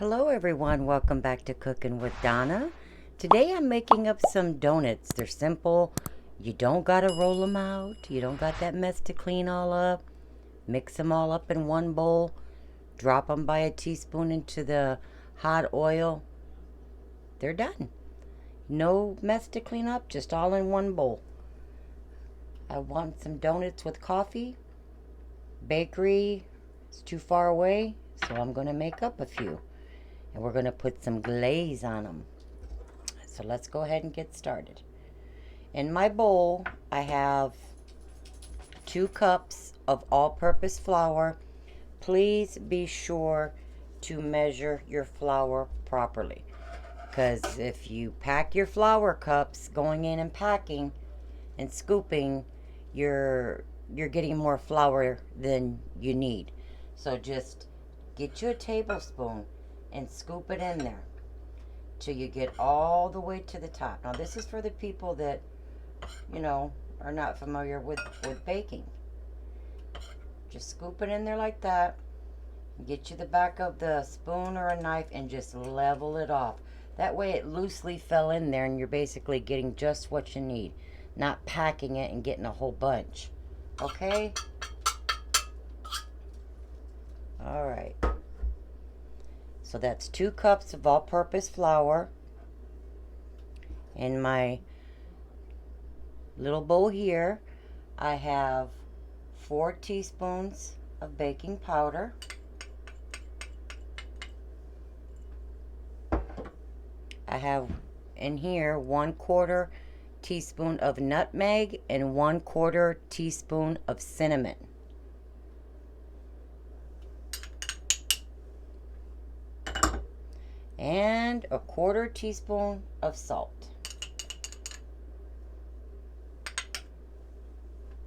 Hello everyone, welcome back to Cooking with Donna. Today I'm making up some donuts. They're simple. You don't gotta roll them out. You don't got that mess to clean all up. Mix them all up in one bowl. Drop them by a teaspoon into the hot oil. They're done. No mess to clean up, just all in one bowl. I want some donuts with coffee. Bakery is too far away, so I'm gonna make up a few. And we're going to put some glaze on them. So let's go ahead and get started. In my bowl, I have 2 cups of all-purpose flour. Please be sure to measure your flour properly, because if you pack your flour cups going in and packing and scooping, you're getting more flour than you need. So just get you a tablespoon and scoop it in there till you get all the way to the top. Now this is for the people that, are not familiar with baking. Just scoop it in there like that. Get you the back of the spoon or a knife and just level it off. That way it loosely fell in there and you're basically getting just what you need. Not packing it and getting a whole bunch. Okay? Alright. So that's 2 cups of all-purpose flour. In my little bowl here, I have 4 teaspoons of baking powder. I have in here 1/4 teaspoon of nutmeg and 1/4 teaspoon of cinnamon. And a 1/4 teaspoon of salt.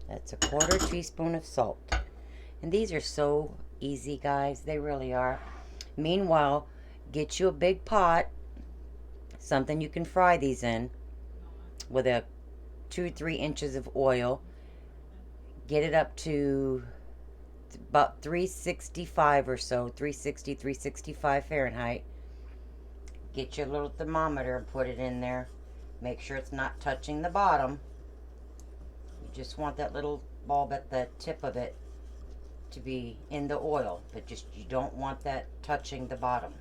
That's a 1/4 teaspoon of salt. And these are so easy, guys. They really are. Meanwhile, get you a big pot, something you can fry these in, with a 2-3 inches of oil. Get it up to about 365 or so, 360, 365 Fahrenheit. Get your little thermometer and put it in there. Make sure it's not touching the bottom. You just want that little bulb at the tip of it to be in the oil, but you don't want that touching the bottom.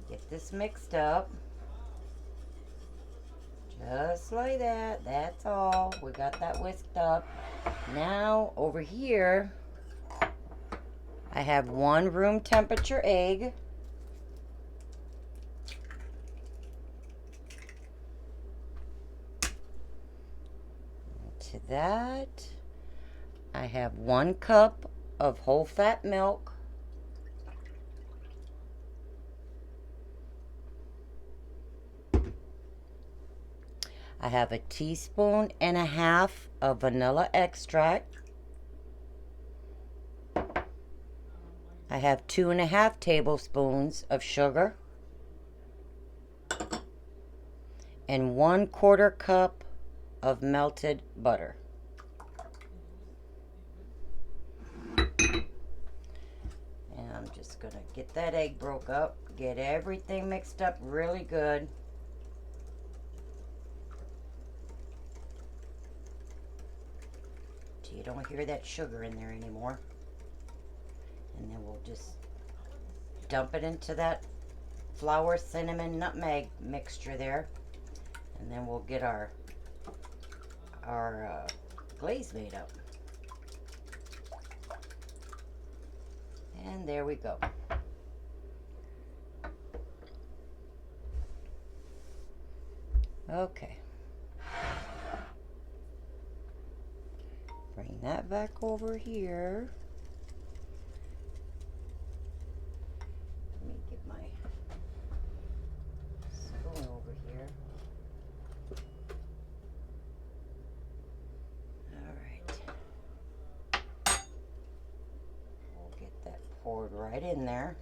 Get this mixed up. Just like that. That's all. We got that whisked up. Now, over here, I have 1 room temperature egg. To that, I have 1 cup of whole fat milk. I have 1.5 teaspoons of vanilla extract. I have 2.5 tablespoons of sugar. And 1/4 cup of melted butter. And I'm just going to get that egg broke up. Get everything mixed up really good. So you don't hear that sugar in there anymore. And then we'll just dump it into that flour, cinnamon, nutmeg mixture there. And then we'll get our glaze made up. And there we go. Okay. Bring that back over here. Let me get my spoon over here. Poured right in there.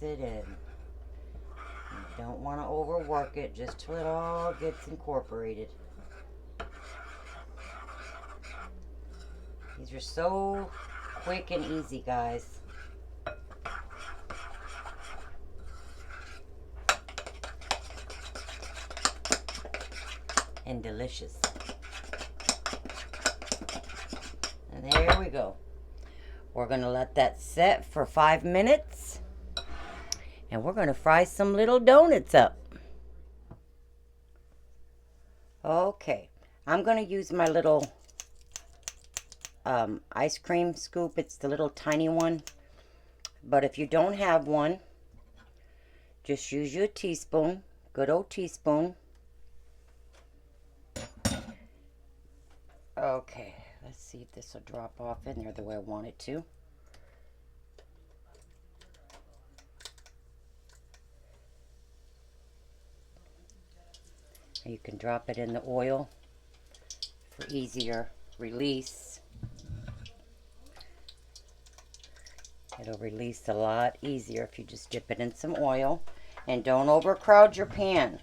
mix it in. You don't want to overwork it, just till it all gets incorporated. These are so quick and easy, guys. And delicious. And there we go. We're going to let that set for 5 minutes. And we're going to fry some little donuts up. Okay. I'm going to use my little ice cream scoop. It's the little tiny one. But if you don't have one, just use your teaspoon. Good old teaspoon. Okay. Let's see if this will drop off in there the way I want it to. You can drop it in the oil for easier release. It'll release a lot easier if you just dip it in some oil. And don't overcrowd your pan.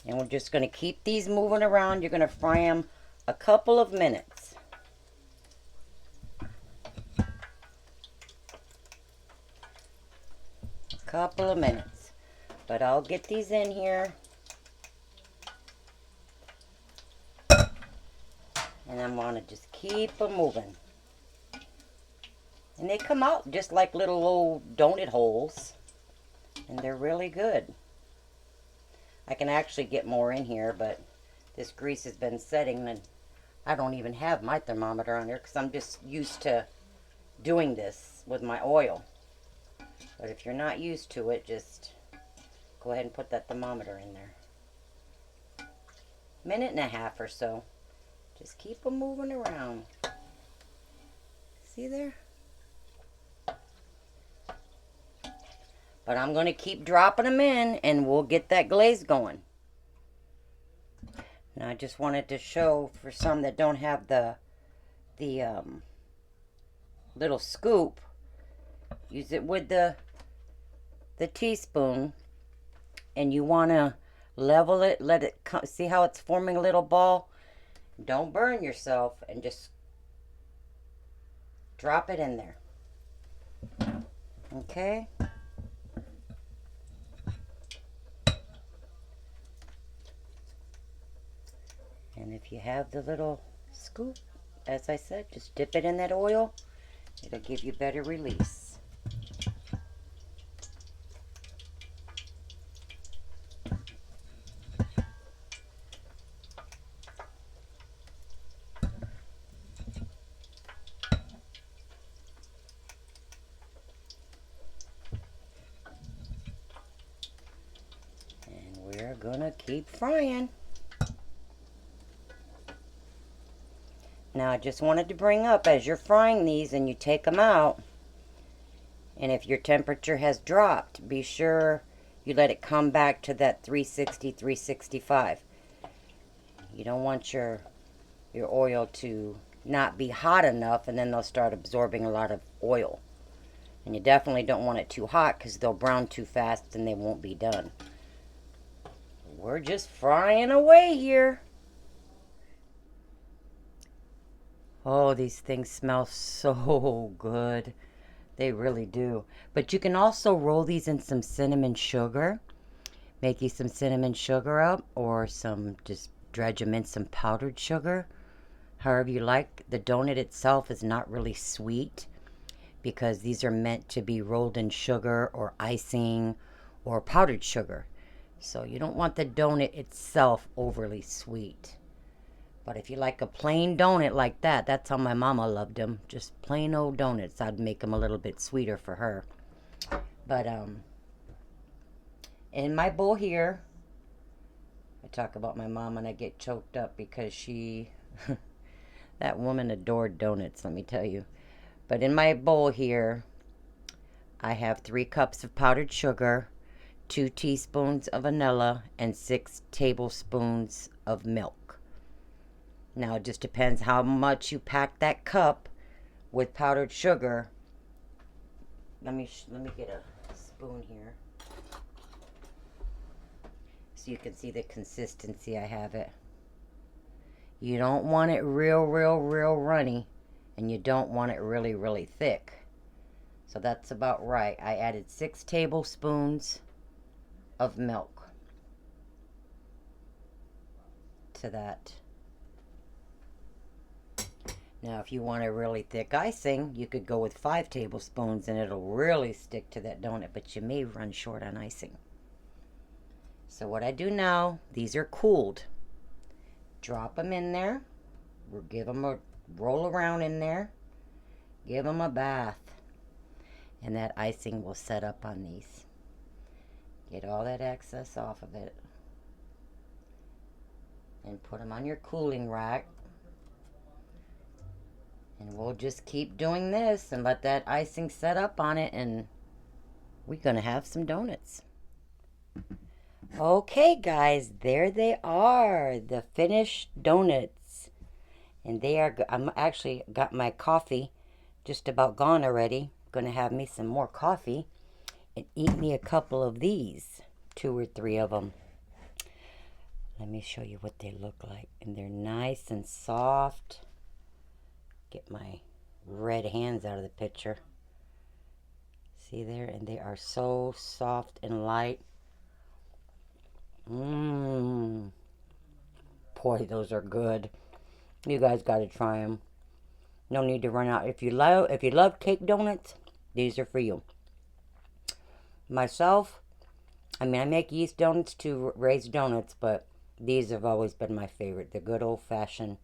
And we're just going to keep these moving around. You're going to fry them a couple of minutes. A couple of minutes. But I'll get these in here. And I'm going to just keep them moving. And they come out just like little old donut holes. And they're really good. I can actually get more in here, but this grease has been setting and I don't even have my thermometer on here because I'm just used to doing this with my oil. But if you're not used to it, just go ahead and put that thermometer in there. Minute and a half or so. Just keep them moving around. See there? But I'm going to keep dropping them in and we'll get that glaze going. Now I just wanted to show for some that don't have the little scoop, use it with the teaspoon, and you want to level it, let it see how it's forming a little ball. Don't burn yourself and just drop it in there. Okay? And if you have the little scoop, as I said, just dip it in that oil. It'll give you better release. And we're gonna keep frying. Now I just wanted to bring up, as you're frying these and you take them out, and if your temperature has dropped, be sure you let it come back to that 360, 365. You don't want your oil to not be hot enough, and then they'll start absorbing a lot of oil. And you definitely don't want it too hot because they'll brown too fast and they won't be done. We're just frying away here. Oh, these things smell so good. They really do. But you can also roll these in some cinnamon sugar. Make you some cinnamon sugar up, or just dredge them in some powdered sugar. However you like. The donut itself is not really sweet because these are meant to be rolled in sugar or icing or powdered sugar. So you don't want the donut itself overly sweet. But if you like a plain donut like that, that's how my mama loved them. Just plain old donuts. I'd make them a little bit sweeter for her. But in my bowl here, I talk about my mom and I get choked up because that woman adored donuts, let me tell you. But in my bowl here, I have 3 cups of powdered sugar, 2 teaspoons of vanilla, and 6 tablespoons of milk. Now it just depends how much you pack that cup with powdered sugar. Let me get a spoon here so you can see the consistency I have it. You don't want it real runny, and you don't want it really thick. So that's about right. I added 6 tablespoons of milk to that. Now, if you want a really thick icing, you could go with 5 tablespoons and it'll really stick to that donut, but you may run short on icing. So what I do now, these are cooled. Drop them in there. We'll give them a roll around in there. Give them a bath. And that icing will set up on these. Get all that excess off of it. And put them on your cooling rack. And we'll just keep doing this and let that icing set up on it, and we're going to have some donuts. Okay, guys, there they are, the finished donuts. And they are, I'm actually got my coffee just about gone already. Going to have me some more coffee and eat me a couple of these, 2 or 3 of them. Let me show you what they look like. And they're nice and soft. Get my red hands out of the picture. See there? And they are so soft and light. Mmm. Boy, those are good. You guys got to try them. No need to run out. If you love cake donuts, these are for you. Myself, I mean, I make yeast donuts to raise donuts, but these have always been my favorite. The good old-fashioned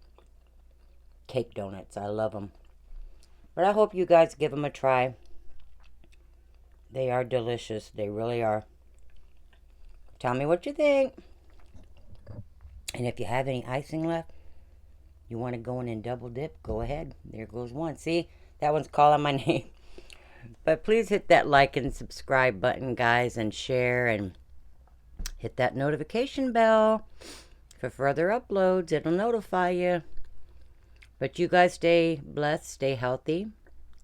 cake donuts. I love them. But I hope you guys give them a try. They are delicious. They really are. Tell me what you think. And if you have any icing left, you want to go in and double dip, go ahead. There goes one. See, that one's calling my name. But please hit that like and subscribe button, guys, and share, and hit that notification bell for further uploads. It'll notify you. But you guys stay blessed, stay healthy,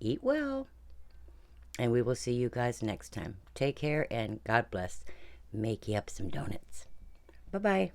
eat well, and we will see you guys next time. Take care, and God bless. Make you up some donuts. Bye-bye.